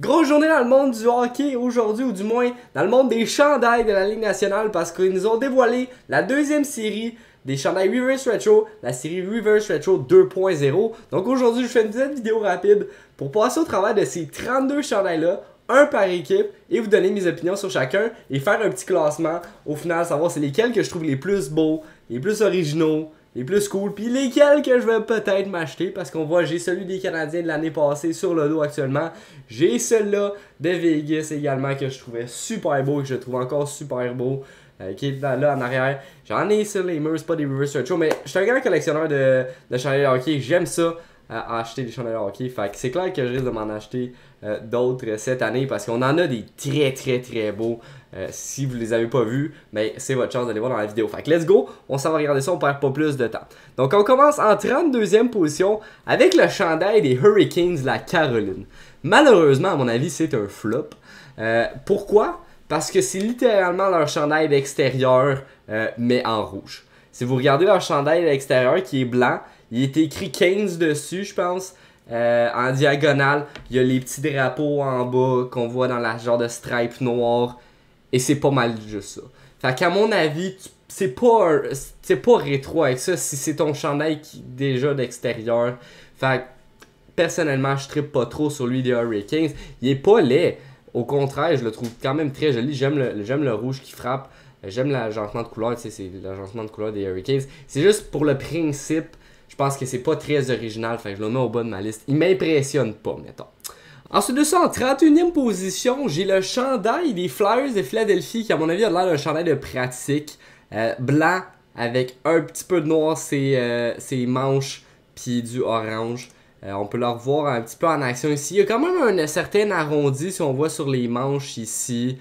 Grosse journée dans le monde du hockey aujourd'hui, ou du moins dans le monde des chandails de la Ligue nationale, parce qu'ils nous ont dévoilé la deuxième série des chandails Reverse Retro, la série Reverse Retro 2.0. Donc aujourd'hui, je fais une petite vidéo rapide pour passer au travers de ces 32 chandails-là, un par équipe, et vous donner mes opinions sur chacun et faire un petit classement. Au final, savoir c'est lesquels que je trouve les plus beaux, les plus originaux, les plus cool, puis lesquels que je vais peut-être m'acheter, parce qu'on voit, j'ai celui des Canadiens de l'année passée sur le dos actuellement. J'ai celui-là de Vegas également que je trouvais super beau, que je trouve encore super beau, qui est là en arrière. J'en ai sur les murs, c'est pas des Reverse Retro, mais je suis un grand collectionneur de chandails de hockey, j'aime ça. À acheter des chandails de hockey, fait que c'est clair que je risque de m'en acheter d'autres cette année parce qu'on en a des très beaux. Si vous les avez pas vus, ben c'est votre chance d'aller voir dans la vidéo. Fait que let's go, on s'en va regarder ça, on perd pas plus de temps. Donc on commence en 32e position avec le chandail des Hurricanes de la Caroline. Malheureusement, à mon avis, c'est un flop. Pourquoi? Parce que c'est littéralement leur chandail d'extérieur, mais en rouge. Si vous regardez leur chandail d'extérieur qui est blanc, il est écrit 15 dessus, je pense. En diagonale, il y a les petits drapeaux en bas qu'on voit dans la genre de stripe noire. Et c'est pas mal juste ça. Fait qu'à mon avis, c'est pas rétro avec ça si c'est ton chandail déjà d'extérieur. Fait que personnellement, je trippe pas trop sur lui des Hurricanes. Il est pas laid. Au contraire, je le trouve quand même très joli. J'aime le rouge qui frappe. J'aime l'agencement de couleur. Tu sais, c'est l'agencement de couleur des Hurricanes. C'est juste pour le principe. Je pense que c'est pas très original, fait que je le mets au bas de ma liste. Il m'impressionne pas, mettons. Ensuite de ça, en 31e position, j'ai le chandail des Flyers de Philadelphie, qui à mon avis a l'air d'un chandail de pratique. Blanc, avec un petit peu de noir ses manches, puis du orange. On peut le revoir un petit peu en action ici. Il y a quand même un certain arrondi, si on voit sur les manches ici,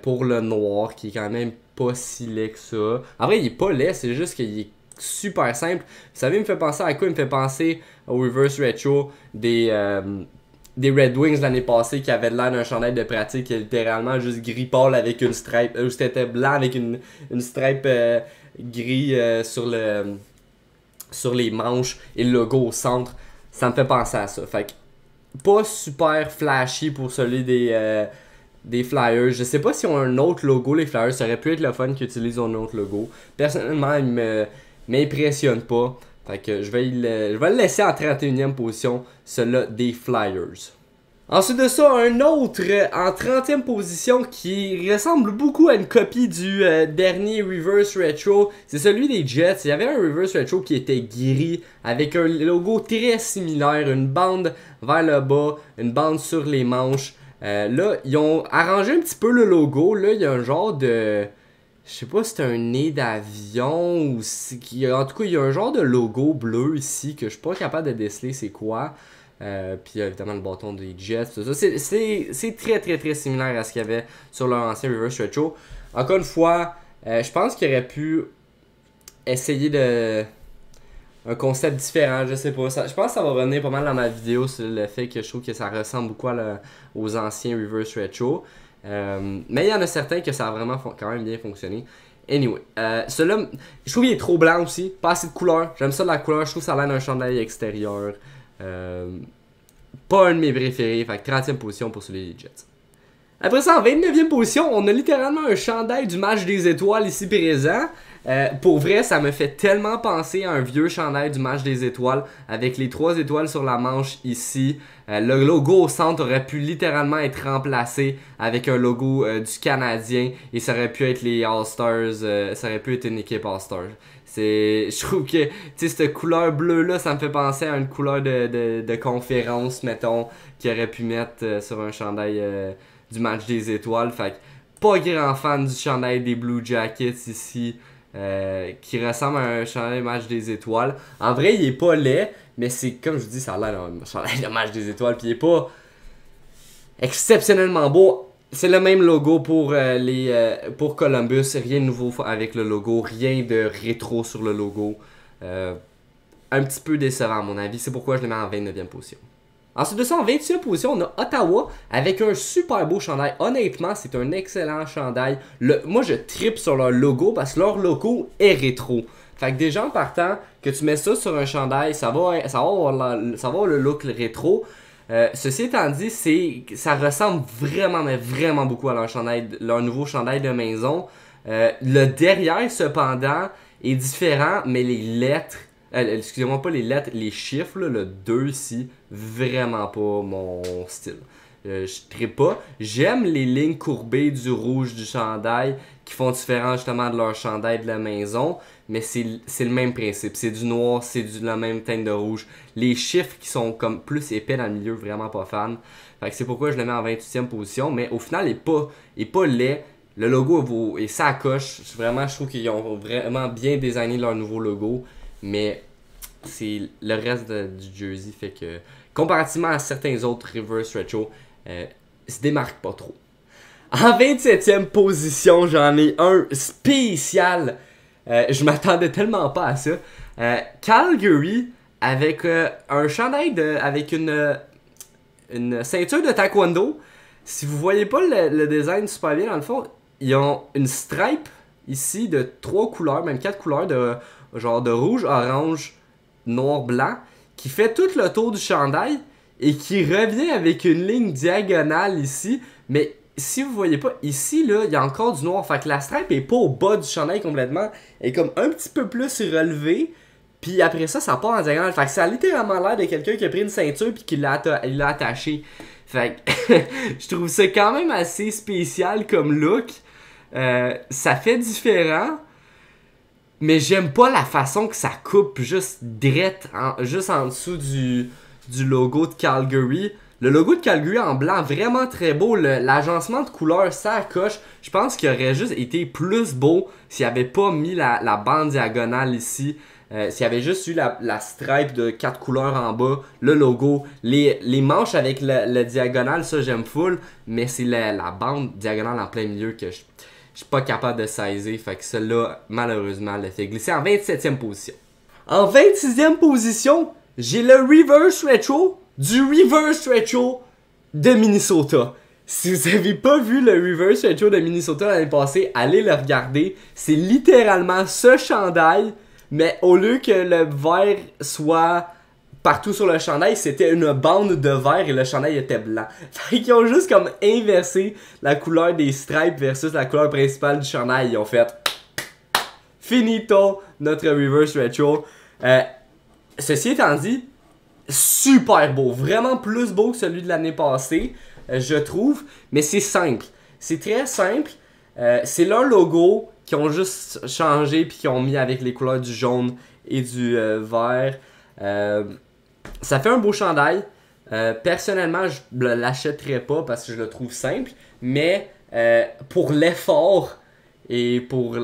pour le noir, qui est quand même pas si laid que ça. En vrai, il est pas laid, c'est juste qu'il est super simple. Vous savez, il me fait penser à quoi? Il me fait penser au Reverse Retro des Red Wings l'année passée qui avait l'air d'un chandail de pratique qui est littéralement juste gris pâle avec une stripe. C'était blanc avec une stripe gris sur les manches et le logo au centre. Ça me fait penser à ça. Fait que pas super flashy pour celui des Flyers. Je sais pas si ont un autre logo, les Flyers. Ça aurait pu être le fun qu'ils utilisent un autre logo. Personnellement, il m'impressionne pas. Fait que je vais le laisser en 31e position, celui-là des Flyers. Ensuite de ça, un autre en 30e position qui ressemble beaucoup à une copie du dernier Reverse Retro. C'est celui des Jets. Il y avait un Reverse Retro qui était gris avec un logo très similaire. Une bande vers le bas, une bande sur les manches. Là, ils ont arrangé un petit peu le logo. Là, il y a un genre de... Je sais pas si c'est un nez d'avion ou si... En tout cas, il y a un genre de logo bleu ici que je suis pas capable de déceler c'est quoi. Puis évidemment le bâton des Jets, tout ça. C'est très similaire à ce qu'il y avait sur leur ancien Reverse Retro. Encore une fois, je pense qu'il aurait pu essayer de... un concept différent, je sais pas. Je pense que ça va revenir pas mal dans ma vidéo sur le fait que je trouve que ça ressemble beaucoup aux anciens Reverse Retro. Mais il y en a certains que ça a vraiment quand même bien fonctionné. Anyway, celui-là, je trouve qu'il est trop blanc aussi, pas assez de couleur. J'aime ça de la couleur, je trouve que ça a l'air d'un chandail extérieur. Pas un de mes préférés, fait que 30e position pour celui des Jets. Après ça, en 29e position, on a littéralement un chandail du match des étoiles ici présent. Pour vrai, ça me fait tellement penser à un vieux chandail du match des étoiles avec les 3 étoiles sur la manche ici. Le logo au centre aurait pu littéralement être remplacé avec un logo du Canadien et ça aurait pu être les All-Stars, ça aurait pu être une équipe All-Stars. Je trouve que cette couleur bleue là, ça me fait penser à une couleur de conférence, mettons, qu'ils aurait pu mettre sur un chandail du match des étoiles. Fait que pas grand fan du chandail des Blue Jackets ici. Qui ressemble à un chandail de match des étoiles. En vrai, il est pas laid, mais c'est comme je vous dis, ça a l'air d'un chandail de match des étoiles. Puis il est pas exceptionnellement beau. C'est le même logo pour Columbus. Rien de nouveau avec le logo. Rien de rétro sur le logo. Un petit peu décevant à mon avis. C'est pourquoi je le mets en 29e position. Ensuite de ça, en 28e position, on a Ottawa avec un super beau chandail. Honnêtement, c'est un excellent chandail. Moi, je trippe sur leur logo parce que leur logo est rétro. Fait que déjà en partant, que tu mets ça sur un chandail, ça va avoir le look rétro. Ceci étant dit, ça ressemble vraiment, mais vraiment beaucoup à leur nouveau chandail de maison. Le derrière, cependant, est différent, mais les lettres, excusez-moi, pas les lettres, les chiffres, là, le 2 ici, vraiment pas mon style. Je trippe pas. J'aime les lignes courbées du rouge du chandail qui font différent justement de leur chandail de la maison, mais c'est le même principe. C'est du noir, c'est la même teinte de rouge. Les chiffres qui sont comme plus épais dans le milieu, vraiment pas fan. Fait que c'est pourquoi je le mets en 28e position, mais au final, il est pas laid. Le logo est ça coche. Vraiment, je trouve qu'ils ont vraiment bien designé leur nouveau logo, mais c'est le reste du jersey fait que comparativement à certains autres reverse retro, se démarque pas trop. En 27e position, j'en ai un spécial. Je m'attendais tellement pas à ça. Calgary avec un chandail avec une ceinture de taekwondo. Si vous voyez pas le design super bien dans le fond, ils ont une stripe ici de 3 couleurs, même 4 couleurs de genre de rouge, orange, noir, blanc, qui fait tout le tour du chandail et qui revient avec une ligne diagonale ici. Mais si vous voyez pas, ici là, il y a encore du noir. Fait que la stripe est pas au bas du chandail complètement. Elle est comme un petit peu plus relevée. Puis après ça, ça part en diagonale. Fait que ça a littéralement l'air de quelqu'un qui a pris une ceinture puis qui l'a attaché. Fait que je trouve ça quand même assez spécial comme look. Ça fait différent. Mais j'aime pas la façon que ça coupe juste direct, juste en dessous du logo de Calgary. Le logo de Calgary en blanc, vraiment très beau. L'agencement de couleurs, ça coche. Je pense qu'il aurait juste été plus beau s'il n'y avait pas mis la bande diagonale ici. S'il y avait juste eu la stripe de 4 couleurs en bas, le logo, les manches avec le diagonale, ça j'aime full. Mais c'est la bande diagonale en plein milieu que je suis pas capable de saisir. Fait que celle-là, malheureusement, elle fait glisser en 27e position. En 26e position, j'ai le Reverse Retro du Reverse Retro de Minnesota. Si vous n'avez pas vu le Reverse Retro de Minnesota l'année passée, allez le regarder. C'est littéralement ce chandail, mais au lieu que le vert soit partout sur le chandail, c'était une bande de vert et le chandail était blanc. Fait qu'ils ont juste comme inversé la couleur des stripes versus la couleur principale du chandail. Ils ont fait finito notre Reverse Retro. Ceci étant dit, super beau. Vraiment plus beau que celui de l'année passée, je trouve. Mais c'est simple. C'est très simple. C'est leur logo qui ont juste changé puis qui ont mis avec les couleurs du jaune et du vert. Ça fait un beau chandail. Personnellement, je ne l'achèterais pas parce que je le trouve simple. Mais pour l'effort et pour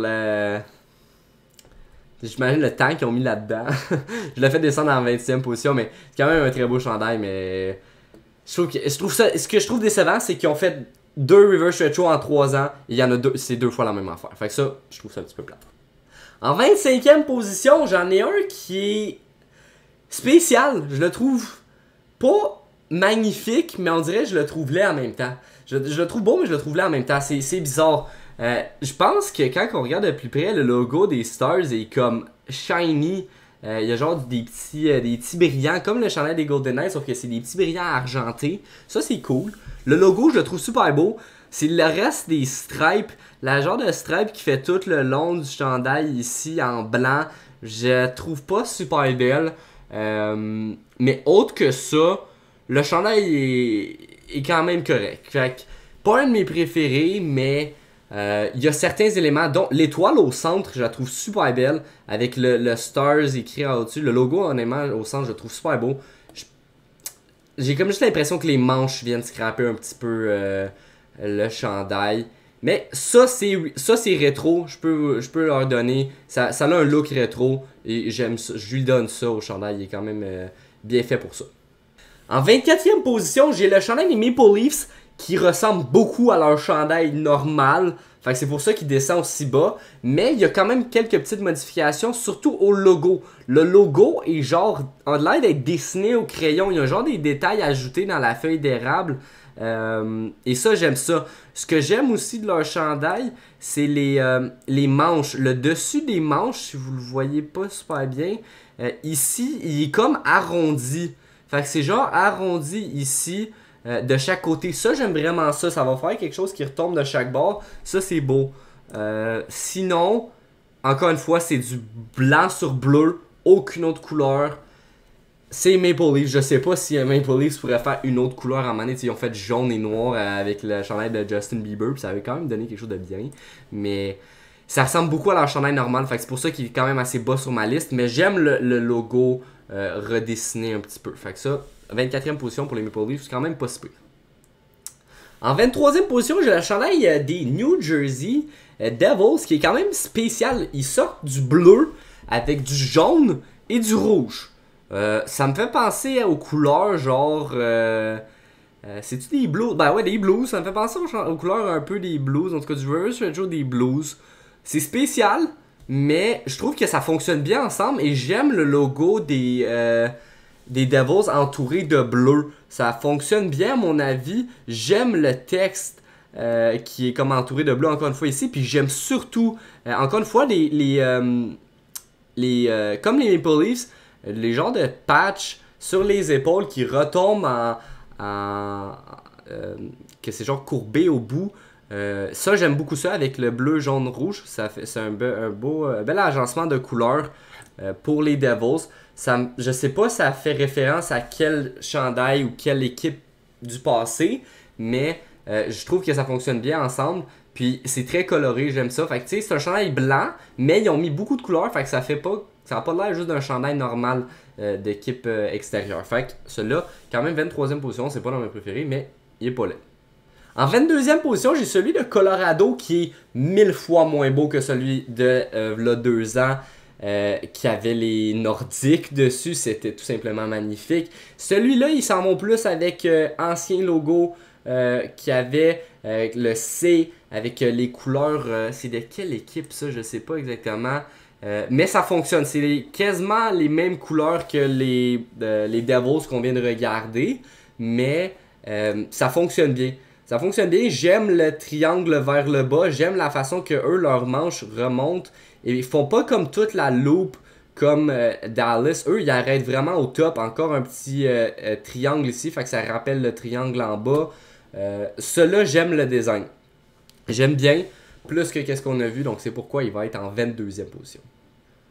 j'imagine le temps qu'ils ont mis là-dedans. Je l'ai fait descendre en 20e position, mais c'est quand même un très beau chandail. Mais ce que je trouve décevant, c'est qu'ils ont fait 2 Reverse Retro en 3 ans. Il y en a deux, c'est 2 fois la même affaire. Fait que ça, je trouve ça un petit peu plate. En 25e position, j'en ai un qui est spécial. Je le trouve pas magnifique, mais on dirait que je le trouve laid en même temps. Je le trouve beau, mais je le trouve laid en même temps. C'est bizarre. Je pense que quand on regarde de plus près, le logo des Stars est comme shiny. Il y a genre des petits brillants, comme le chandail des Golden Knights, sauf que c'est des petits brillants argentés. Ça, c'est cool. Le logo, je le trouve super beau. C'est le reste des stripes. La genre de stripe qui fait tout le long du chandail ici en blanc. Je trouve pas super belle. Mais autre que ça, le chandail est quand même correct. Fait que, pas un de mes préférés, mais il y a certains éléments, dont l'étoile au centre, je la trouve super belle, avec le Stars écrit en au-dessus. Le logo, honnêtement, au centre, je le trouve super beau. J'ai comme juste l'impression que les manches viennent scraper un petit peu le chandail. Mais ça c'est rétro, je peux leur donner. Ça a un look rétro et j'aime ça. Je lui donne ça au chandail, il est quand même bien fait pour ça. En 24e position, j'ai le chandail des Maple Leafs qui ressemble beaucoup à leur chandail normal. Fait que c'est pour ça qu'il descend aussi bas. Mais il y a quand même quelques petites modifications, surtout au logo. Le logo est genre, a l'air d'être dessiné au crayon. Il y a genre des détails ajoutés dans la feuille d'érable. Et ça, j'aime ça. Ce que j'aime aussi de leur chandail, c'est les manches. Le dessus des manches, si vous le voyez pas super bien, ici, il est comme arrondi. Fait que c'est genre arrondi ici de chaque côté. Ça, j'aime vraiment ça. Ça va faire quelque chose qui retombe de chaque bord. Ça, c'est beau. Sinon, encore une fois, c'est du blanc sur bleu. Aucune autre couleur. C'est Maple Leaf. Je sais pas si Maple Leaf pourrait faire une autre couleur en manette. Ils ont fait jaune et noir avec le chandail de Justin Bieber. Puis ça avait quand même donné quelque chose de bien. Mais ça ressemble beaucoup à leur chandail normal. Fait que c'est pour ça qu'il est quand même assez bas sur ma liste. Mais j'aime le logo redessiné un petit peu. Fait que ça, 24e position pour les Maple Leafs, c'est quand même pas si pire. En 23e position, j'ai le chandail des New Jersey Devils, qui est quand même spécial. Ils sortent du bleu avec du jaune et du rouge. Ça me fait penser aux couleurs genre... c'est-tu des blues? Ben ouais, des blues. Ça me fait penser aux couleurs un peu des blues. En tout cas, du Reverse Retro des blues. C'est spécial, mais je trouve que ça fonctionne bien ensemble. Et j'aime le logo des Devils entouré de bleu. Ça fonctionne bien à mon avis. J'aime le texte qui est comme entouré de bleu encore une fois ici. Puis j'aime surtout, encore une fois, comme les Maple Leafs, les genres de patch sur les épaules qui retombent que c'est genre courbé au bout. Ça, j'aime beaucoup ça avec le bleu, jaune, rouge. C'est un bel agencement de couleurs pour les Devils. Je sais pas si ça fait référence à quel chandail ou quelle équipe du passé, mais je trouve que ça fonctionne bien ensemble. Puis c'est très coloré, j'aime ça. Fait que tu sais, c'est un chandail blanc, mais ils ont mis beaucoup de couleurs, fait que ça n'a pas l'air juste d'un chandail normal d'équipe extérieure. Fait que celui-là, quand même 23e position, c'est pas dans mes préférés, mais il est pas là. En 22e position, j'ai celui de Colorado qui est 1000 fois moins beau que celui de là 2 ans. Qui avait les Nordiques dessus, c'était tout simplement magnifique. Celui-là, ils s'en vont plus avec ancien logo qui avait le C avec les couleurs. C'est de quelle équipe ça? Je sais pas exactement. Mais ça fonctionne. C'est quasiment les mêmes couleurs que les Devils qu'on vient de regarder. Mais ça fonctionne bien. Ça fonctionne bien. J'aime le triangle vers le bas. J'aime la façon que eux, leurs manches remontent. Et ils font pas comme toute la loupe comme Dallas. Eux, ils arrêtent vraiment au top. Encore un petit triangle ici. Fait que ça rappelle le triangle en bas. Cela, j'aime le design. J'aime bien. Plus que qu'est-ce qu'on a vu. Donc c'est pourquoi il va être en 22e position.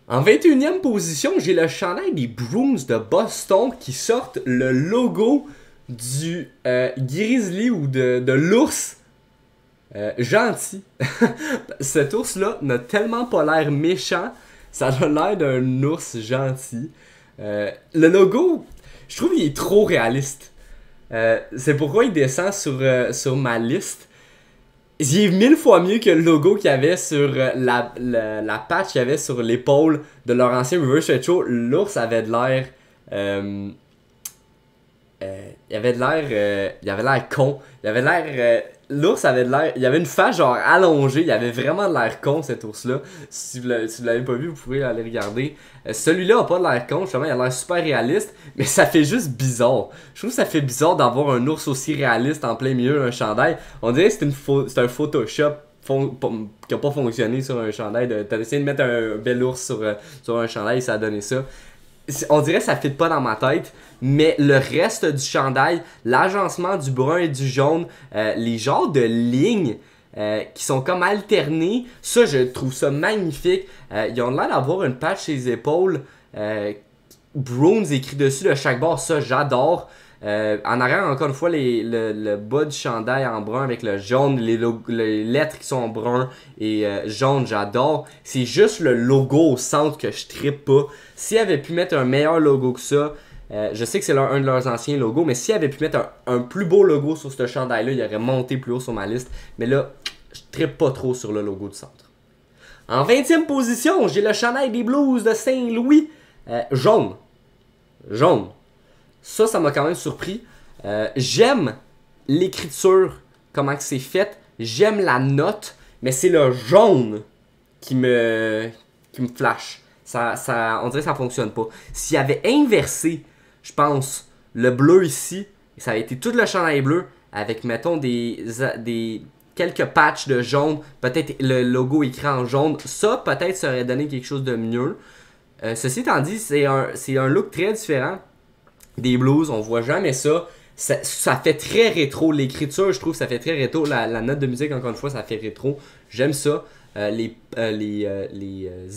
En 21e position, j'ai le chandail des Bruins de Boston qui sortent le logo du grizzly ou de l'ours. Gentil. Cet ours-là n'a tellement pas l'air méchant. Ça a l'air d'un ours gentil. Le logo, je trouve qu'il est trop réaliste. C'est pourquoi il descend sur ma liste. Il est 1000 fois mieux que le logo qu'il y avait sur la patch qu'il y avait sur l'épaule de leur ancien Reverse Retro. L'ours avait de l'air... il avait l'air con. Il avait l'air... l'ours avait de l'air... Il avait une face genre allongée. Il avait vraiment de l'air con cet ours-là. Si vous l'avez pas vu, vous pouvez aller regarder. Celui-là a pas de l'air con. Justement, il a l'air super réaliste. Mais ça fait juste bizarre. Je trouve que ça fait bizarre d'avoir un ours aussi réaliste en plein milieu d'un chandail. On dirait que c'est un Photoshop qui a pas fonctionné sur un chandail. T'as essayé de mettre un bel ours sur un chandail et ça a donné ça. On dirait que ça fit pas dans ma tête, mais le reste du chandail, l'agencement du brun et du jaune, les genres de lignes qui sont comme alternées, ça je trouve ça magnifique. Ils ont l'air d'avoir une patch sur les épaules, Bruins écrit dessus de chaque bord, ça j'adore. En arrière, encore une fois, le bas du chandail en brun avec le jaune, les lettres qui sont en brun et jaune, j'adore. C'est juste le logo au centre que je trippe pas. S'ils avaient pu mettre un meilleur logo que ça, je sais que c'est un de leurs anciens logos, mais s'ils avaient pu mettre un plus beau logo sur ce chandail-là, il aurait monté plus haut sur ma liste. Mais là, je trippe pas trop sur le logo du centre. En 20e position, j'ai le chandail des Blues de Saint-Louis, jaune. Jaune. Ça m'a quand même surpris. J'aime l'écriture, comment que c'est fait. J'aime la note, mais c'est le jaune qui me flash. On dirait que ça fonctionne pas. S'il y avait inversé, je pense, le bleu ici, ça a été tout le chandail bleu, avec, mettons, quelques patchs de jaune, peut-être le logo écrit en jaune, ça, peut-être, ça aurait donné quelque chose de mieux. Ceci étant dit, c'est un look très différent. des Blues, on voit jamais ça. Ça fait très rétro, l'écriture je trouve ça fait très rétro, la note de musique encore une fois ça fait rétro, j'aime ça. Les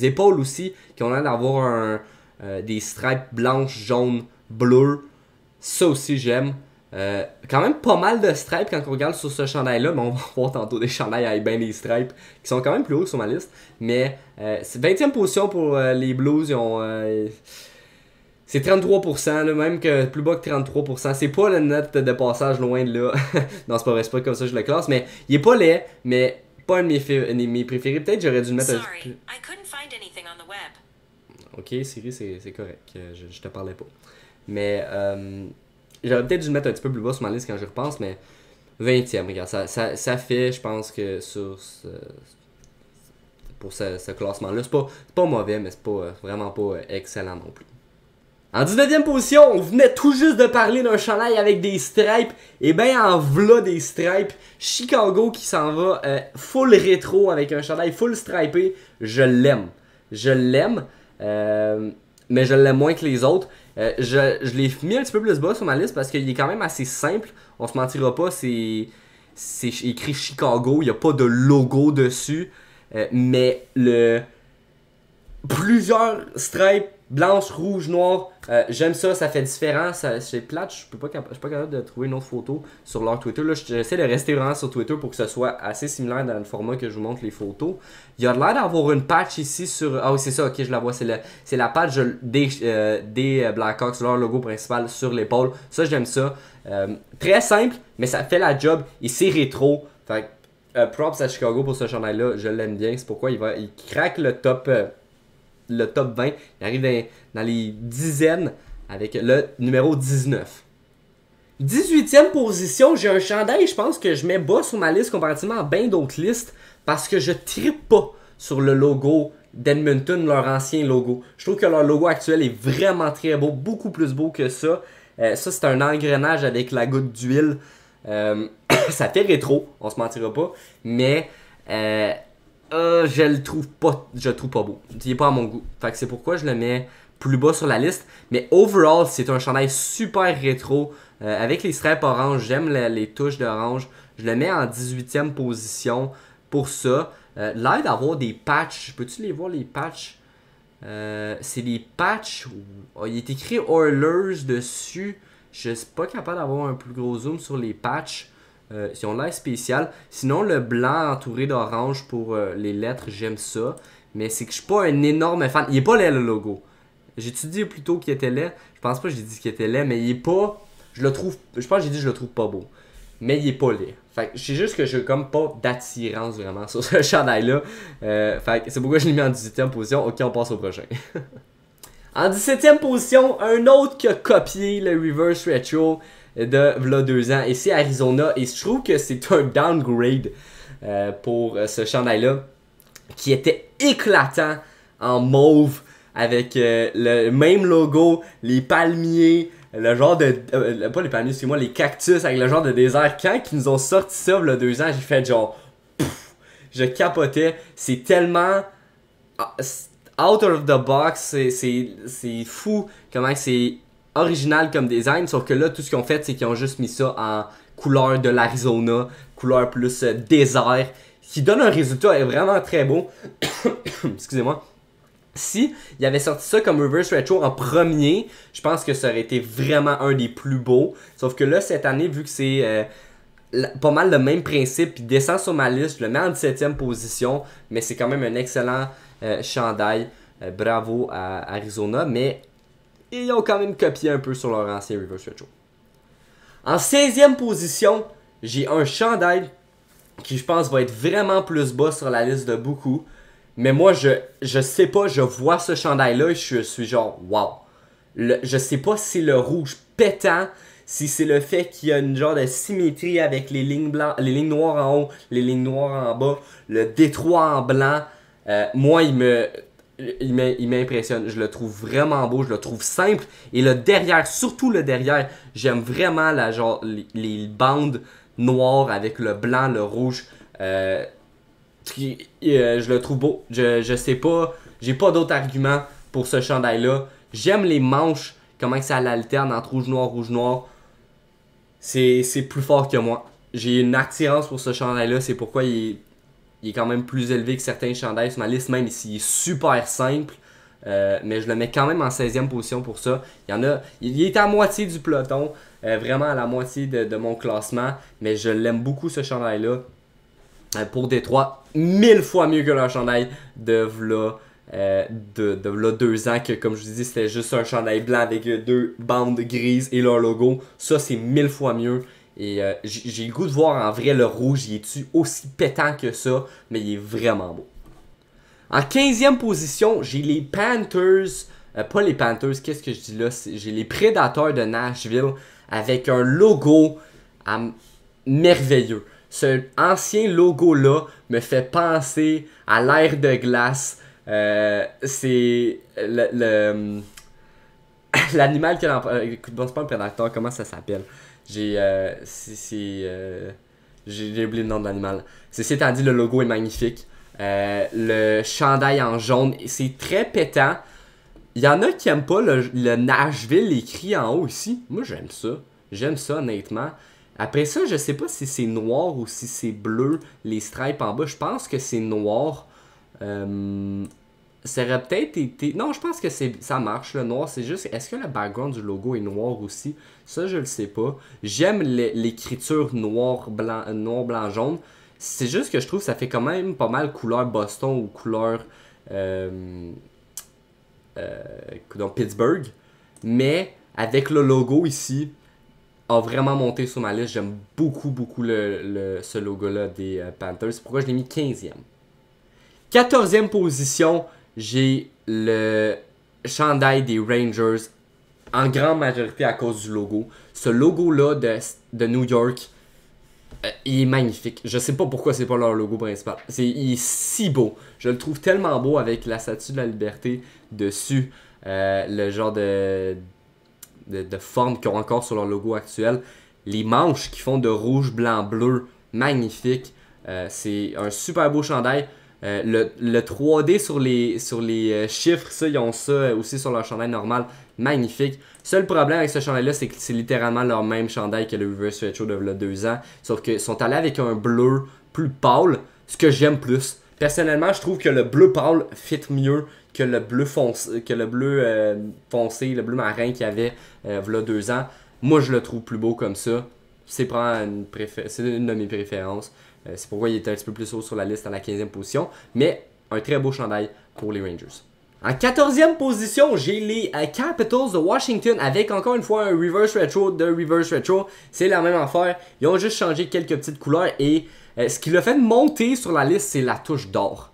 épaules aussi qui ont l'air d'avoir des stripes blanches, jaunes, bleues, ça aussi j'aime. Quand même pas mal de stripes quand on regarde sur ce chandail là, mais on va voir tantôt des chandails avec bien des stripes qui sont quand même plus hauts sur ma liste. Mais c'est 20e position pour les Blues, ils ont... c'est 33%, là, même que plus bas que 33%. C'est pas la note de passage loin de là. Non, c'est pas comme ça que je le classe, mais il est pas laid, mais pas un de mes préférés. Peut-être j'aurais dû le mettre... Ok, Siri, c'est correct. Je te parlais pas. Mais j'aurais peut-être dû le mettre un petit peu plus bas sur ma liste quand je repense, mais 20e, regarde, ça fait, je pense que pour ce classement-là, c'est pas mauvais, mais c'est pas vraiment pas excellent non plus. En 19e position, on venait tout juste de parler d'un chandail avec des stripes. Et ben en v'là des stripes. Chicago qui s'en va full rétro avec un chandail full stripé. Je l'aime. Je l'aime. Mais je l'aime moins que les autres. Je l'ai mis un petit peu plus bas sur ma liste parce qu'il est quand même assez simple. On se mentira pas, c'est écrit Chicago. Il n'y a pas de logo dessus. Mais plusieurs stripes blanche, rouge, noir, j'aime ça, ça fait différent, c'est plate, je suis pas capable de trouver une autre photo sur leur Twitter, là j'essaie de rester vraiment sur Twitter pour que ce soit assez similaire dans le format que je vous montre les photos. Il y a l'air d'avoir une patch ici sur, ah oui c'est ça, ok je la vois, c'est la patch des Blackhawks, leur logo principal sur l'épaule, ça j'aime ça, très simple, mais ça fait la job, et c'est rétro, fait props à Chicago pour ce chandail là, je l'aime bien, c'est pourquoi il craque le top 20, il arrive dans les dizaines avec le numéro 19. 18e position, j'ai un chandail, je pense que je mets bas sur ma liste comparativement à bien d'autres listes parce que je trippe pas sur le logo d'Edmonton, leur ancien logo. Je trouve que leur logo actuel est vraiment très beau, beaucoup plus beau que ça. Ça, c'est un engrenage avec la goutte d'huile. Ça fait rétro, on se mentira pas, mais... je le trouve pas beau. Il est pas à mon goût. Fait que c'est pourquoi je le mets plus bas sur la liste. Mais overall, c'est un chandail super rétro. Avec les stripes orange, j'aime les touches d'orange. Je le mets en 18e position pour ça. L'air d'avoir des patchs. Peux-tu les voir les patchs? C'est des patchs. Il est écrit Oilers dessus. Je suis pas capable d'avoir un plus gros zoom sur les patchs. Ils ont l'air spécial. Sinon, le blanc entouré d'orange pour les lettres, j'aime ça. Mais c'est que je suis pas un énorme fan. Il est pas laid le logo. J'ai-tu dit plutôt qu'il était laid? Je pense pas que j'ai dit qu'il était laid, mais il est pas... Je pense que j'ai dit que je le trouve pas beau. Mais il est pas laid. Fait que c'est juste que j'ai comme pas d'attirance vraiment sur ce chandail-là. Fait que c'est pourquoi je l'ai mis en 18e position. Ok, on passe au prochain. En 17e position, un autre qui a copié le Reverse Retro de v'là 2 ans, et c'est Arizona, et je trouve que c'est un downgrade pour ce chandail-là, qui était éclatant en mauve, avec le même logo, les palmiers, le genre de... pas les palmiers, excusez-moi, les cactus avec le genre de désert. Quand ils nous ont sorti ça v'là 2 ans, j'ai fait genre... Pff, je capotais, c'est tellement... out of the box, c'est fou comment c'est original comme design, sauf que là tout ce qu'ils ont fait c'est qu'ils ont juste mis ça en couleur de l'Arizona, couleur plus désert, qui donne un résultat vraiment très beau. Excusez-moi. Si il avait sorti ça comme Reverse Retro en premier, je pense que ça aurait été vraiment un des plus beaux, sauf que là cette année, vu que c'est pas mal le même principe, il descend sur ma liste, je le mets en 17e position, mais c'est quand même un excellent chandail. Bravo à Arizona, mais ils ont quand même copié un peu sur leur ancien Reverse Retro. En 16e position, j'ai un chandail qui je pense va être vraiment plus bas sur la liste de beaucoup. Mais moi, je sais pas, je vois ce chandail-là et je suis genre wow. Je sais pas si c'est le rouge pétant, si c'est le fait qu'il y a une genre de symétrie avec les lignes noires en haut, les lignes noires en bas, le détroit en blanc. Moi, il m'impressionne. Je le trouve vraiment beau, je le trouve simple. Et le derrière, surtout le derrière, j'aime vraiment les bandes noires avec le blanc, le rouge. Je le trouve beau. Je sais pas, j'ai pas d'autres arguments pour ce chandail-là. J'aime les manches comment que ça l'alterne entre rouge, noir. C'est plus fort que moi. J'ai une attirance pour ce chandail-là, c'est pourquoi il est quand même plus élevé que certains chandails sur ma liste, même s'il est super simple. Mais je le mets quand même en 16e position pour ça. Il est à moitié du peloton, vraiment à la moitié de mon classement, mais je l'aime beaucoup ce chandail-là. Pour Détroit, 1000 fois mieux que leur chandail de v'là 2 ans, que comme je vous dis, c'était juste un chandail blanc avec 2 bandes grises et leur logo. Ça, c'est 1000 fois mieux. Et j'ai le goût de voir en vrai le rouge, il est-tu aussi pétant que ça, mais il est vraiment beau. En 15e position, j'ai les Panthers, pas les Panthers, qu'est-ce que je dis là? J'ai les Prédateurs de Nashville avec un logo merveilleux. Ce ancien logo-là me fait penser à l'ère de glace. C'est l'animal que bon, c'est pas un prédateur, comment ça s'appelle? J'ai oublié le nom de l'animal. Ceci étant dit, le logo est magnifique. Le chandail en jaune, c'est très pétant. Il y en a qui aiment pas le Nashville écrit en haut ici. Moi, j'aime ça. J'aime ça, honnêtement. Après ça, je sais pas si c'est noir ou si c'est bleu, les stripes en bas. Je pense que c'est noir. Ça aurait peut-être été... Non, je pense que ça marche, le noir. C'est juste, est-ce que le background du logo est noir aussi? Ça, je le sais pas. J'aime l'écriture noir, blanc, jaune. C'est juste que je trouve que ça fait quand même pas mal couleur Boston ou couleur Pittsburgh. Mais avec le logo ici, a vraiment monté sur ma liste. J'aime beaucoup ce logo-là des Panthers. C'est pourquoi je l'ai mis 15e. 14e position, j'ai le chandail des Rangers, en grande majorité à cause du logo. Ce logo-là de New York, il est magnifique. Je sais pas pourquoi c'est pas leur logo principal. Il est si beau. Je le trouve tellement beau avec la statue de la liberté dessus. Le genre de forme qu'ils ont encore sur leur logo actuel. Les manches qui font de rouge, blanc, bleu, magnifique. C'est un super beau chandail. Le 3D sur les chiffres, ça, ils ont ça aussi sur leur chandail normal. Magnifique. Seul problème avec ce chandail-là, c'est que c'est littéralement leur même chandail que le Reverse Retro de 2 ans. Sauf qu'ils sont allés avec un bleu plus pâle, ce que j'aime plus. Personnellement, je trouve que le bleu pâle fit mieux que le bleu foncé, le bleu marin qu'il y avait v'là 2 ans. Moi, je le trouve plus beau comme ça. C'est une de mes préférences. C'est pourquoi il est un petit peu plus haut sur la liste à la 15e position. Mais un très beau chandail pour les Rangers. En 14e position, j'ai les Capitals de Washington avec encore une fois un Reverse Retro de Reverse Retro. C'est la même affaire. Ils ont juste changé quelques petites couleurs et ce qui l'a fait monter sur la liste, c'est la touche d'or.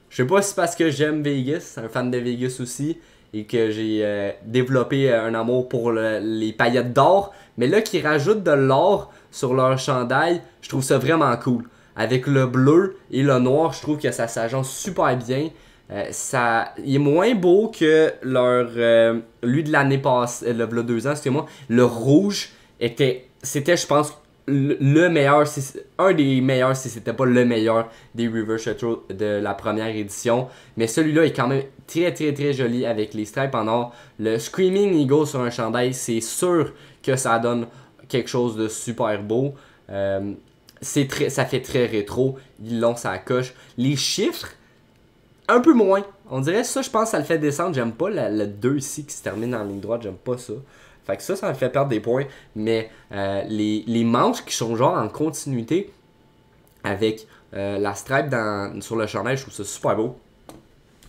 Je sais pas si c'est parce que j'aime Vegas, un fan de Vegas aussi, et que j'ai développé un amour pour les paillettes d'or. Mais là, qu'ils rajoutent de l'or sur leur chandail, je trouve ça vraiment cool. Avec le bleu et le noir, je trouve que ça s'agence super bien. Il est moins beau que lui de l'année passée, le 2 ans, excusez-moi. Le rouge c'était, je pense, le meilleur, un des meilleurs, si c'était pas le meilleur des Reverse Retro de la première édition. Mais celui-là est quand même très joli avec les stripes en or. Le Screaming Eagle sur un chandail, c'est sûr que ça donne quelque chose de super beau. Ça fait très rétro. Ils l'ont, ça coche. Les chiffres, un peu moins. On dirait ça, je pense, ça le fait descendre. J'aime pas le 2 ici qui se termine en ligne droite. J'aime pas ça. Fait que ça me fait perdre des points. Mais les manches qui sont genre en continuité avec la stripe sur le chandail, je trouve ça super beau.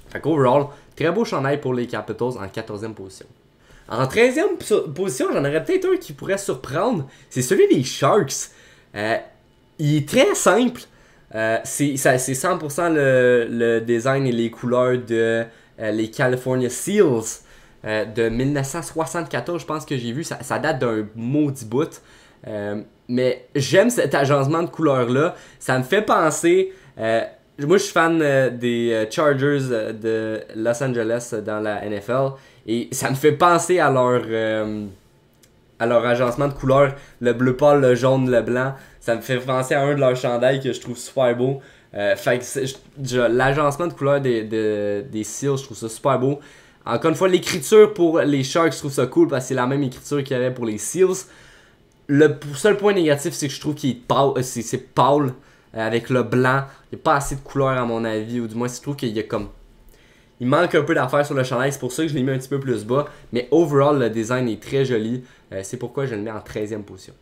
Fait qu'overall, très beau chandail pour les Capitals en 14e position. En 13e position, j'en aurais peut-être un qui pourrait surprendre. C'est celui des Sharks. Il est très simple. C'est 100% le design et les couleurs de les California Seals de 1974, je pense que j'ai vu. Ça date d'un maudit bout. Mais j'aime cet agencement de couleurs-là. Ça me fait penser... moi, je suis fan des Chargers de Los Angeles dans la NFL. Et ça me fait penser à leur agencement de couleurs. Le bleu pâle, le jaune, le blanc. Ça me fait penser à un de leurs chandails que je trouve super beau. Fait que l'agencement de couleurs des Seals, je trouve ça super beau. Encore une fois, l'écriture pour les Sharks, je trouve ça cool parce que c'est la même écriture qu'il y avait pour les Seals. Le seul point négatif, c'est que je trouve qu'il est pâle, c'est pâle avec le blanc. Il n'y a pas assez de couleur à mon avis, ou du moins, je trouve qu'il y a comme... Il manque un peu d'affaires sur le chandail, c'est pour ça que je l'ai mis un petit peu plus bas. Mais overall, le design est très joli. C'est pourquoi je le mets en 13e position.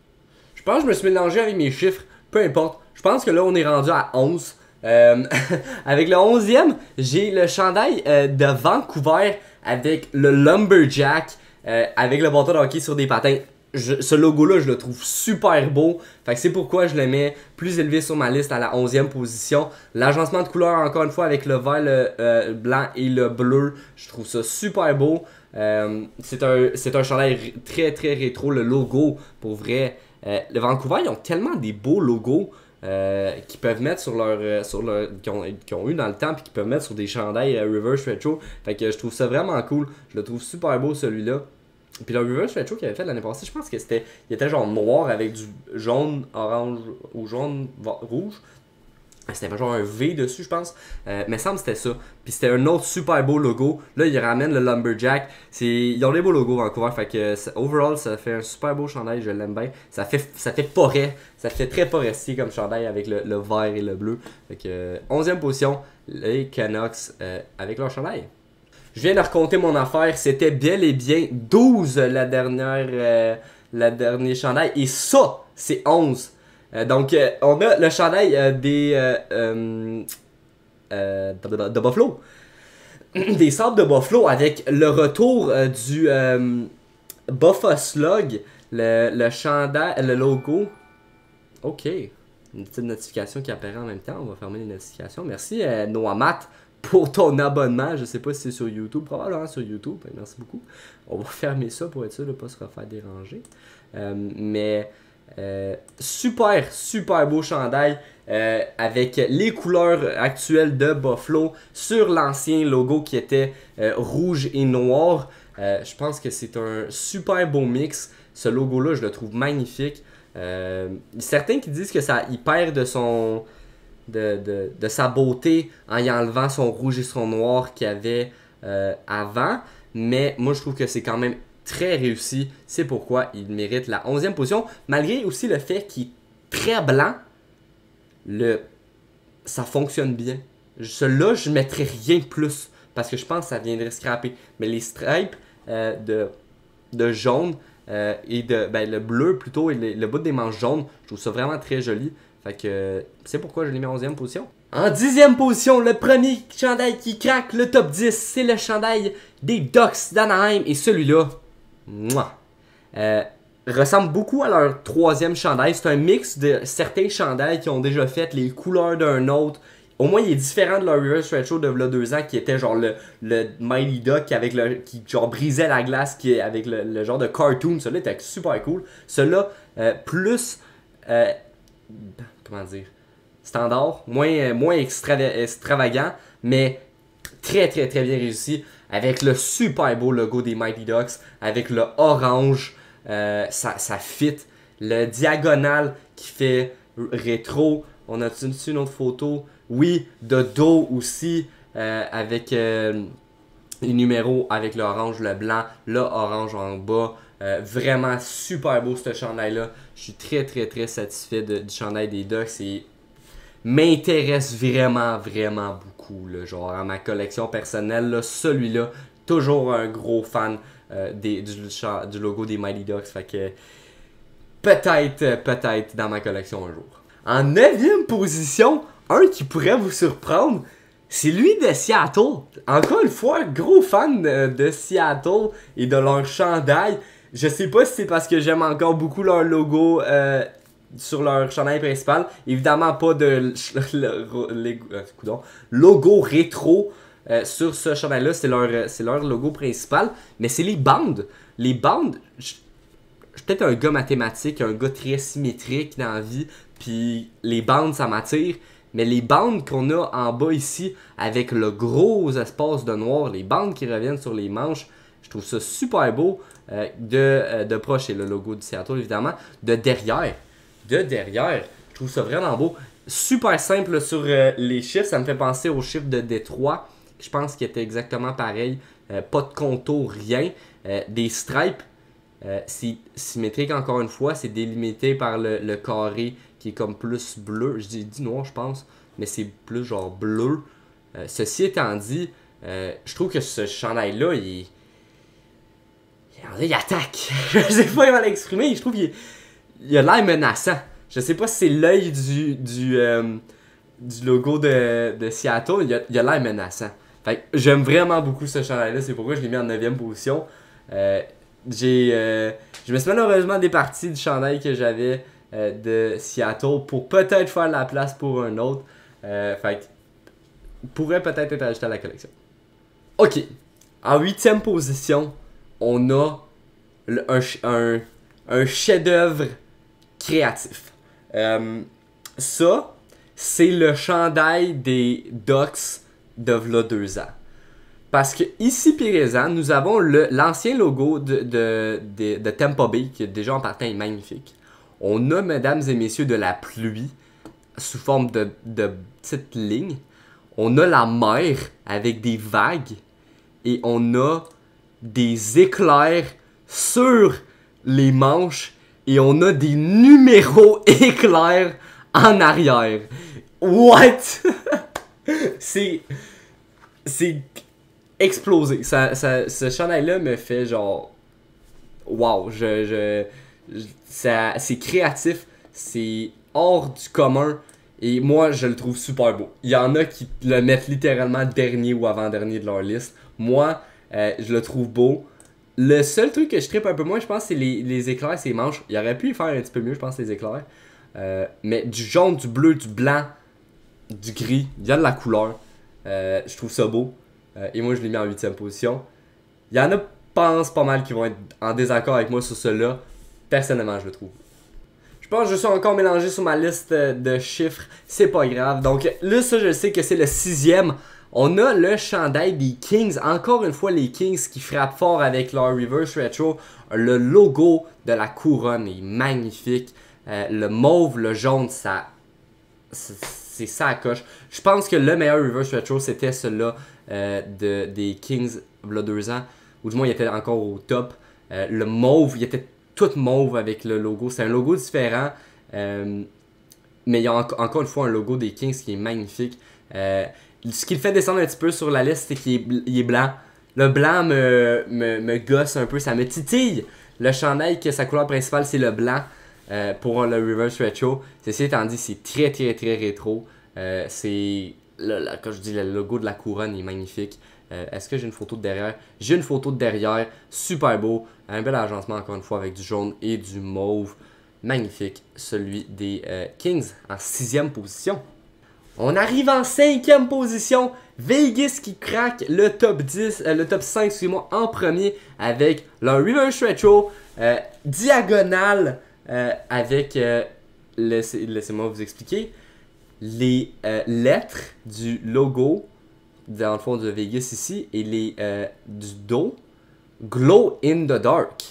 Je pense que je me suis mélangé avec mes chiffres, peu importe. Je pense que là, on est rendu à 11. Avec le 11e, j'ai le chandail de Vancouver avec le Lumberjack, avec le bâton de hockey sur des patins. Ce logo-là, je le trouve super beau. Fait que c'est pourquoi je le mets plus élevé sur ma liste à la 11e position. L'agencement de couleurs, encore une fois, avec le vert, le blanc et le bleu, je trouve ça super beau. C'est un chandail très très rétro, le logo, pour vrai. Le Vancouver, ils ont tellement des beaux logos qu'ils peuvent mettre sur leur qu'ils ont eu dans le temps, puis qu'ils peuvent mettre sur des chandails Reverse Retro. Fait que je trouve ça vraiment cool. Je le trouve super beau, celui-là. Puis le Reverse Retro qu'il avait fait l'année passée, je pense que il était genre noir avec du jaune, orange ou jaune, rouge. C'était genre un V dessus, je pense. Mais semble que c'était ça. Puis c'était un autre super beau logo. Là, ils ramènent le Lumberjack. Ils ont des beaux logos Vancouver. Fait que overall, ça fait un super beau chandail. Je l'aime bien. Ça fait forêt. Ça fait très forestier comme chandail avec le vert et le bleu. Fait que 11e position, les Canucks avec leur chandail. Je viens de recompter mon affaire. C'était bel et bien 12 la dernière chandail. Et ça, c'est 11. Donc, on a le chandail de Buffalo. Des Sabres de Buffalo avec le retour du Buffaslog, le chandail, le logo. Ok. Une petite notification qui apparaît en même temps. On va fermer les notifications. Merci Noamat pour ton abonnement. Je sais pas si c'est sur YouTube. Probablement sur YouTube. Merci beaucoup. On va fermer ça pour être sûr de ne pas se refaire déranger. Super beau chandail avec les couleurs actuelles de Buffalo sur l'ancien logo qui était rouge et noir. Je pense que c'est un super beau mix. Ce logo là, je le trouve magnifique. Certains qui disent que ça il perd de son de sa beauté en y enlevant son rouge et son noir qu'il y avait avant, mais moi je trouve que c'est quand même très réussi, c'est pourquoi il mérite la 11e position, malgré aussi le fait qu'il est très blanc, ça fonctionne bien. Celui-là, je ne mettrais rien de plus, parce que je pense que ça viendrait scraper. Mais les stripes de jaune et le bleu plutôt, et le bout des manches jaunes, je trouve ça vraiment très joli. Fait que c'est pourquoi je l'ai mis en 11e position. En 10e position, le premier chandail qui craque le top 10, c'est le chandail des Ducks d'Anaheim, et celui-là, ressemble beaucoup à leur 3e chandail. C'est un mix de certains chandails qui ont déjà fait les couleurs d'un autre. Au moins, il est différent de leur Reverse Retro de là 2 ans qui était genre le Mighty Duck qui genre brisait la glace avec le genre de cartoon. Celui-là était super cool. Celui-là, plus comment dire, standard, moins extravagant, mais très très très bien réussi. Avec le super beau logo des Mighty Ducks, avec le orange, ça fit. Le diagonal qui fait rétro. On a une autre photo. Oui, de dos aussi, avec les numéros, avec l'orange, le blanc, le orange en bas. Vraiment super beau ce chandail-là. Je suis très très très satisfait du chandail des Ducks et m'intéresse vraiment vraiment beaucoup. Là, genre à ma collection personnelle, celui-là, toujours un gros fan du logo des Mighty Ducks. Fait que peut-être dans ma collection un jour. En 9e position, un qui pourrait vous surprendre, c'est lui de Seattle. Encore une fois, gros fan de Seattle et de leur chandail. Je sais pas si c'est parce que j'aime encore beaucoup leur logo sur leur chandail principal. Évidemment pas de logo rétro sur ce chandail-là. C'est leur logo principal. Mais c'est les bandes. Les bandes, je suis peut-être un gars mathématique, un gars très symétrique dans la vie. Puis les bandes, ça m'attire. Mais les bandes qu'on a en bas ici, avec le gros espace de noir, les bandes qui reviennent sur les manches, je trouve ça super beau. De proche, c'est le logo de Seattle évidemment. De derrière, je trouve ça vraiment beau. Super simple sur les chiffres, ça me fait penser aux chiffres de Détroit. Je pense qu'il était exactement pareil. pas de contour, rien. Des stripes, c'est symétrique encore une fois, c'est délimité par le carré qui est comme plus bleu. Je dis noir, je pense, mais c'est plus genre bleu. Ceci étant dit, je trouve que ce chandail-là, il attaque. Je sais pas comment l'exprimer, je trouve qu'il a l'air menaçant. Je sais pas si c'est l'œil du logo de Seattle, il a l'air menaçant. Fait que j'aime vraiment beaucoup ce chandail-là, c'est pourquoi je l'ai mis en 9ème position. Je me suis malheureusement départi du chandail que j'avais de Seattle pour peut-être faire la place pour un autre. Fait que pourrait peut-être être ajouté à la collection. Ok, en 8ème position, on a un chef-d'œuvre créatif. Ça, c'est le chandail des Ducks de v'là 2 ans. Parce que ici présent, nous avons l'ancien logo de Tampa Bay, qui déjà en partant est magnifique. On a, mesdames et messieurs, de la pluie sous forme de petites lignes. On a la mer avec des vagues. Et on a des éclairs sur les manches. Et on a des numéros éclairs en arrière. What? C'est explosé. Ce chandail-là me fait genre... Wow, c'est créatif, c'est hors du commun. Et moi, je le trouve super beau. Il y en a qui le mettent littéralement dernier ou avant-dernier de leur liste. Moi, je le trouve beau. Le seul truc que je trippe un peu moins, je pense, c'est les éclairs, ses manches. Il aurait pu y faire un petit peu mieux, je pense, les éclairs. Mais du jaune, du bleu, du blanc, du gris, il y a de la couleur. Je trouve ça beau. Et moi, je l'ai mis en 8ème position. Il y en a, pense pas mal, qui vont être en désaccord avec moi sur cela. Personnellement, je le trouve. Je pense que je suis encore mélangé sur ma liste de chiffres. C'est pas grave. Donc là, ça, je sais que c'est le 6ème. On a le chandail des Kings. Encore une fois, les Kings qui frappent fort avec leur Reverse Retro. Le logo de la couronne est magnifique. Le mauve, le jaune, c'est ça à coche. Je pense que le meilleur Reverse Retro, c'était celui-là des Kings il y a 2 ans. Ou du moins, il était encore au top. Le mauve, il était tout mauve avec le logo. C'est un logo différent. Mais il y a encore une fois un logo des Kings qui est magnifique. Ce qui le fait descendre un petit peu sur la liste, c'est qu'il est blanc. Le blanc me gosse un peu, ça me titille. Le chandail, que sa couleur principale, c'est le blanc. Pour le Reverse Retro. Ceci étant dit, c'est très très très rétro. Quand je dis le logo de la couronne est magnifique. Est-ce que j'ai une photo de derrière? J'ai une photo de derrière. Super beau. Un bel agencement encore une fois avec du jaune et du mauve. Magnifique. Celui des Kings en 6ème position. On arrive en 5ème position. Vegas qui craque le top 10, le top 5, excusez-moi, en premier avec leur Reverse Retro diagonale. Avec, laissez-moi vous expliquer, les lettres du logo, dans le fond de Vegas ici, et du dos, glow in the dark.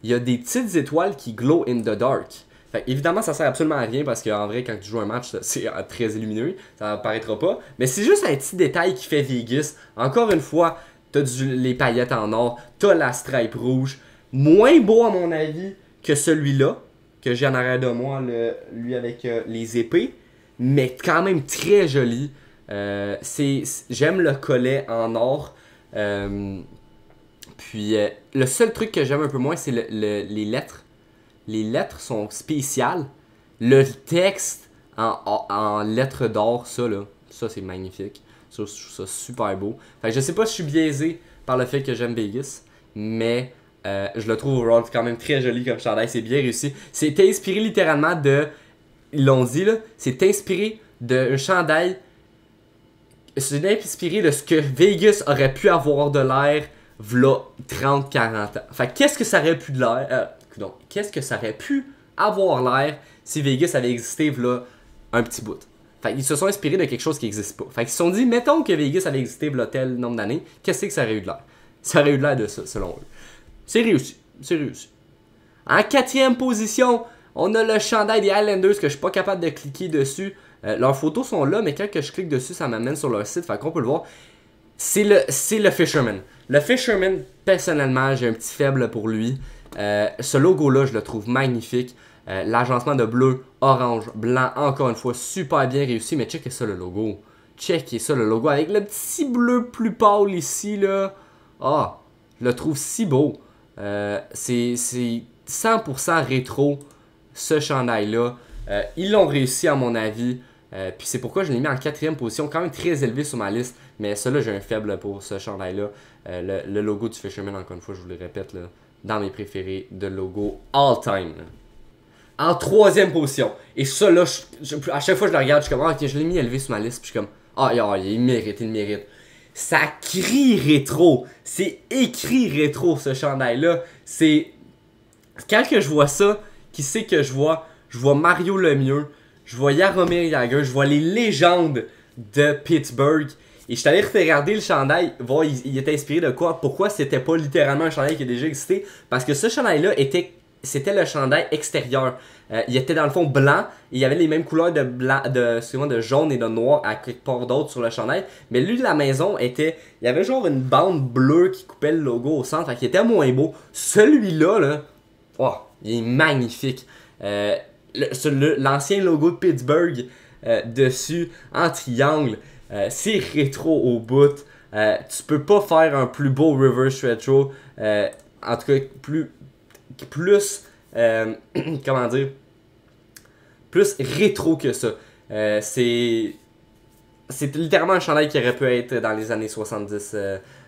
Il y a des petites étoiles qui glow in the dark. Fait, évidemment, ça sert absolument à rien parce qu'en vrai, quand tu joues un match, c'est très illuminé, ça apparaîtra pas. Mais c'est juste un petit détail qui fait Vegas. Encore une fois, t'as les paillettes en or, t'as la stripe rouge. Moins beau à mon avis que celui-là, que j'ai en arrière de moi, lui avec les épées, mais quand même très joli. J'aime le collet en or. Puis le seul truc que j'aime un peu moins, c'est les lettres. Les lettres sont spéciales. Le texte en lettres d'or, ça c'est magnifique. Ça, je trouve ça super beau. Fait que je sais pas si je suis biaisé par le fait que j'aime Vegas, mais je le trouve overall quand même très joli comme chandail, c'est bien réussi. C'est inspiré littéralement ils l'ont dit là, c'est inspiré d'un chandail. C'est inspiré de ce que Vegas aurait pu avoir de l'air v'là 30-40 ans. Fait qu'est-ce que ça aurait pu de l'air qu'est-ce que ça aurait pu avoir l'air si Vegas avait existé v'là un petit bout. Fait qu'ils se sont inspirés de quelque chose qui n'existe pas. Fait qu'ils se sont dit, mettons que Vegas avait existé v'là tel nombre d'années, qu'est-ce que ça aurait eu de l'air? Ça aurait eu de l'air de ça, selon eux. C'est réussi. C'est réussi. En 4ème position, on a le chandail des Highlanders que je suis pas capable de cliquer dessus. Leurs photos sont là, mais quand que je clique dessus, ça m'amène sur leur site. Fait qu'on peut le voir. c'est le Fisherman. Le Fisherman, personnellement, j'ai un petit faible pour lui. Ce logo-là, je le trouve magnifique. L'agencement de bleu, orange, blanc, encore une fois, super bien réussi. Mais checkez ça le logo. Checkez ça le logo avec le petit bleu plus pâle ici, là. Ah, je le trouve si beau. C'est 100% rétro, ce chandail-là. Ils l'ont réussi à mon avis. Puis c'est pourquoi je l'ai mis en 4e position, quand même très élevé sur ma liste. Mais ça là, j'ai un faible pour ce chandail-là. Le logo du Fisherman, encore une fois, je vous le répète, là, dans mes préférés de logo all-time. En 3e position. Et ça là, à chaque fois que je le regarde, je suis comme, ah, ok, je l'ai mis élevé sur ma liste. Puis je suis comme, ah, il mérite, il mérite. Ça crie rétro. C'est écrit rétro, ce chandail-là. C'est... Quand que je vois ça, qui c'est que je vois? Je vois Mario Lemieux, je vois Jaromir Jagr, je vois les légendes de Pittsburgh. Et je suis allé regarder le chandail, voir il était inspiré de quoi. Pourquoi c'était pas littéralement un chandail qui a déjà existé? Parce que ce chandail-là c'était le chandail extérieur. Il était dans le fond blanc, et il y avait les mêmes couleurs de jaune et de noir à quelque part d'autre sur le chandail. Mais lui de la maison il y avait genre une bande bleue qui coupait le logo au centre, qui était moins beau. Celui-là, là, oh, il est magnifique. L'ancien logo de Pittsburgh dessus en triangle, c'est rétro au bout. Tu peux pas faire un plus beau reverse retro, en tout cas plus comment dire, plus rétro que ça. C'est littéralement un chandail qui aurait pu être dans les années 70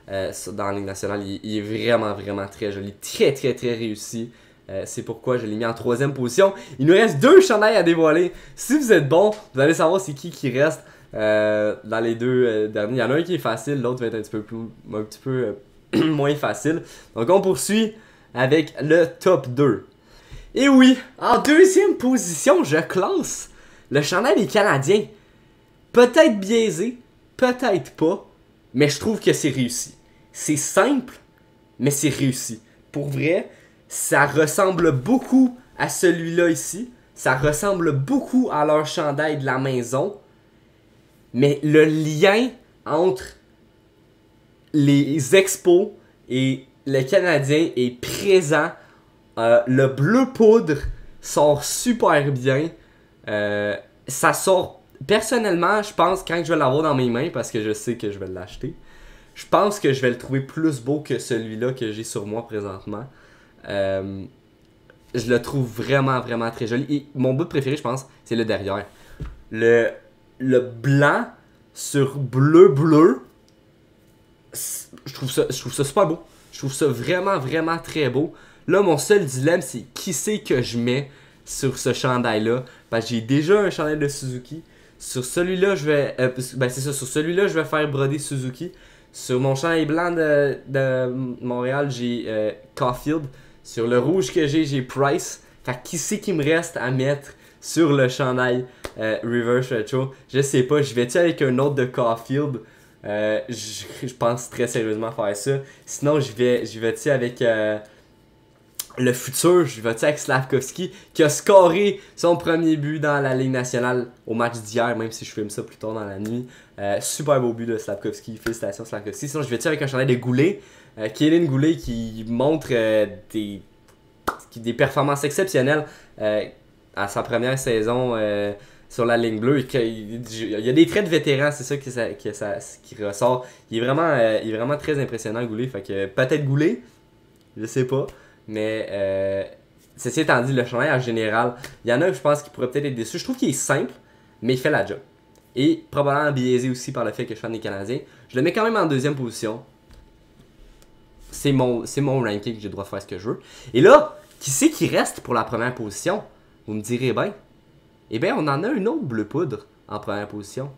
dans la Ligue nationale. Il est vraiment, vraiment très joli, très, très, très réussi. C'est pourquoi je l'ai mis en 3e position. Il nous reste 2 chandails à dévoiler. Si vous êtes bon, vous allez savoir c'est qui reste dans les 2 derniers. Il y en a un qui est facile, l'autre va être un petit peu moins facile. Donc on poursuit avec le top 2. Et oui, en 2e position, je classe le chandail des Canadiens. Peut-être biaisé, peut-être pas, mais je trouve que c'est réussi. C'est simple, mais c'est réussi. Pour vrai, ça ressemble beaucoup à celui-là ici. Ça ressemble beaucoup à leur chandail de la maison. Mais le lien entre les expos et le Canadien est présent. Le bleu poudre sort super bien. Ça sort... Personnellement, je pense quand je vais l'avoir dans mes mains, parce que je sais que je vais l'acheter, je pense que je vais le trouver plus beau que celui-là que j'ai sur moi présentement. Je le trouve vraiment, vraiment très joli. Et mon bout préféré, je pense, c'est le derrière. Le blanc sur bleu, je trouve ça super beau. Je trouve ça vraiment, vraiment très beau. Là, mon seul dilemme, c'est qui c'est que je mets sur ce chandail-là. Parce que j'ai déjà un chandail de Suzuki. Sur celui-là, je vais... sur celui-là, je vais faire broder Suzuki. Sur mon chandail blanc de Montréal, j'ai Caulfield. Sur le rouge que j'ai Price. Fait qui c'est qui me reste à mettre sur le chandail Reverse Retro? Je sais pas, je vais-tu avec un autre de Caulfield? Je pense très sérieusement faire ça. Sinon, je vais-tu avec le futur, je vais-tu avec Slavkovski, qui a scoré son premier but dans la Ligue nationale au match d'hier, même si je filme ça plus tard dans la nuit. Super beau but de Slavkovski, félicitations Slavkovski. Sinon, je vais-tu avec un chandail de Goulet, Kéline Goulet qui montre des performances exceptionnelles à sa première saison sur la ligne bleue. Il y a des traits de vétéran, c'est ça qui ressort. Il est vraiment très impressionnant, Goulet. Fait que peut-être Goulet, je sais pas. Mais ceci étant dit, le chandail en général, il y en a que je pense qui pourraient peut-être être déçus. Je trouve qu'il est simple, mais il fait la job. Et probablement biaisé aussi par le fait que je suis fan des Canadiens. Je le mets quand même en 2e position. C'est mon ranking, j'ai le droit de faire ce que je veux. Et là, qui c'est qui reste pour la première position? Vous me direz bien. Eh bien, on en a un autre bleu poudre en première position.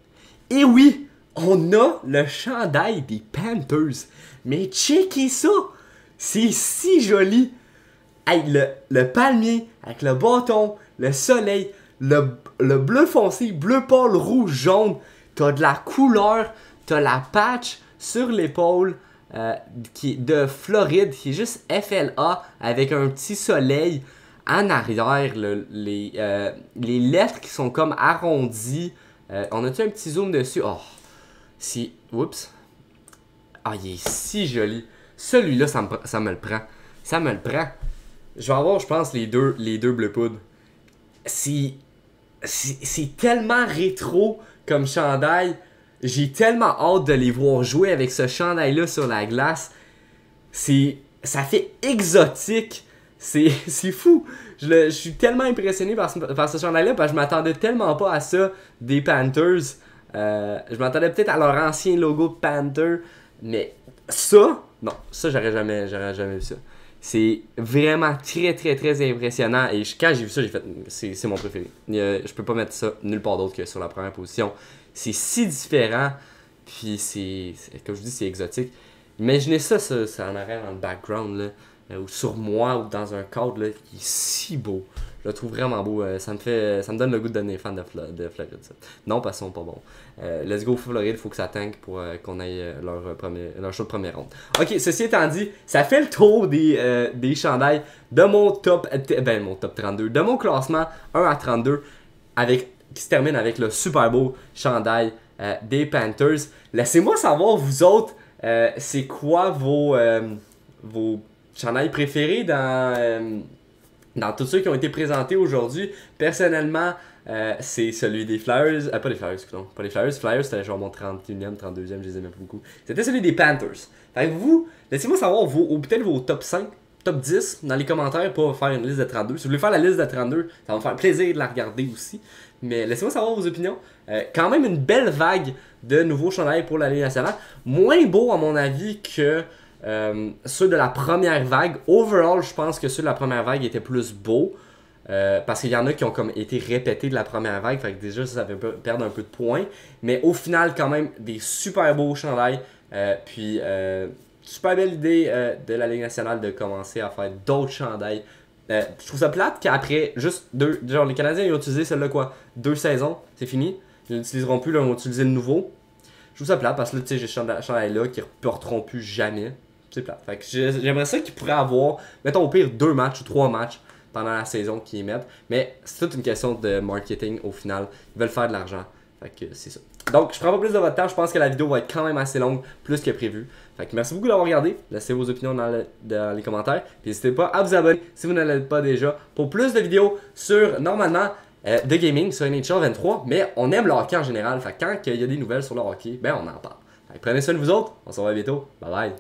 Et oui, on a le chandail des Panthers. Mais checkez ça! C'est si joli! Hey, le palmier avec le bâton, le soleil, le bleu foncé, bleu pâle, rouge, jaune. T'as de la couleur, t'as la patch sur l'épaule de Floride qui est juste FLA avec un petit soleil. En arrière, les lettres qui sont comme arrondies. On a-tu un petit zoom dessus? Oh, oups. Ah, il est si joli. Celui-là, ça me le prend. Ça me le prend. Je vais avoir, je pense, les deux bleu poudre. C'est tellement rétro comme chandail. J'ai tellement hâte de les voir jouer avec ce chandail-là sur la glace. Ça fait exotique. C'est fou. Je suis tellement impressionné par ce chandail-là parce que je m'attendais tellement pas à ça des Panthers. Je m'attendais peut-être à leur ancien logo de Panther. Mais ça, non, ça j'aurais jamais vu ça. C'est vraiment très très très impressionnant. Et quand j'ai vu ça, j'ai fait c'est mon préféré. Je peux pas mettre ça nulle part d'autre que sur la première position. C'est si différent. Puis comme je dis, c'est exotique. Imaginez ça en arrière dans le background là, ou sur moi ou dans un cadre là, qui est si beau. Je le trouve vraiment beau. Ça me donne le goût de devenir fan de Floride. Ça. Non, parce qu'ils sont pas bons. Let's go Floride, il faut que ça tank pour qu'on aille leur show de première ronde. Ok, ceci étant dit, ça fait le tour des chandails de mon top 32, de mon classement 1 à 32, qui se termine avec le super beau chandail des Panthers. Laissez-moi savoir, vous autres, c'est quoi vos chandails préférés dans tous ceux qui ont été présentés aujourd'hui. Personnellement, c'est celui des Flyers. Pas les Flyers, non. Pas les Flyers. Flyers, c'était genre mon 31e, 32e, je les aimais beaucoup. C'était celui des Panthers. Fait que vous, laissez-moi savoir peut-être vos top 5, top 10 dans les commentaires pour faire une liste de 32. Si vous voulez faire la liste de 32, ça va me faire plaisir de la regarder aussi. Mais laissez-moi savoir vos opinions. Quand même une belle vague de nouveaux chandails pour la Ligue nationale. Moins beau à mon avis que ceux de la première vague. Overall, je pense que ceux de la première vague étaient plus beaux. Parce qu'il y en a qui ont comme été répétés de la première vague. Fait que déjà, ça fait perdre un peu de points. Mais au final, quand même, des super beaux chandails. Puis, super belle idée de la Ligue nationale de commencer à faire d'autres chandails. Je trouve ça plate qu'après juste genre les Canadiens ils ont utilisé celle-là quoi 2 saisons, c'est fini. Ils l'utiliseront plus, là, ils vont utiliser le nouveau. Je trouve ça plate parce que là, tu sais, j'ai ce chandail-là qui ne reporteront plus jamais. C'est plate. Fait que j'aimerais ça qu'ils pourraient avoir, mettons au pire 2 matchs ou 3 matchs pendant la saison qu'ils émettent. Mais c'est toute une question de marketing au final. Ils veulent faire de l'argent. Fait que c'est ça. Donc, je prends pas plus de votre temps. Je pense que la vidéo va être quand même assez longue, plus que prévu. Fait que merci beaucoup d'avoir regardé. Laissez vos opinions dans les commentaires. Puis n'hésitez pas à vous abonner si vous ne l'êtes pas déjà pour plus de vidéos sur, normalement, de gaming sur NHL 23. Mais on aime le hockey en général. Fait que quand il y a des nouvelles sur le hockey, ben on en parle. Fait que prenez soin de vous autres. On se revoit bientôt. Bye bye.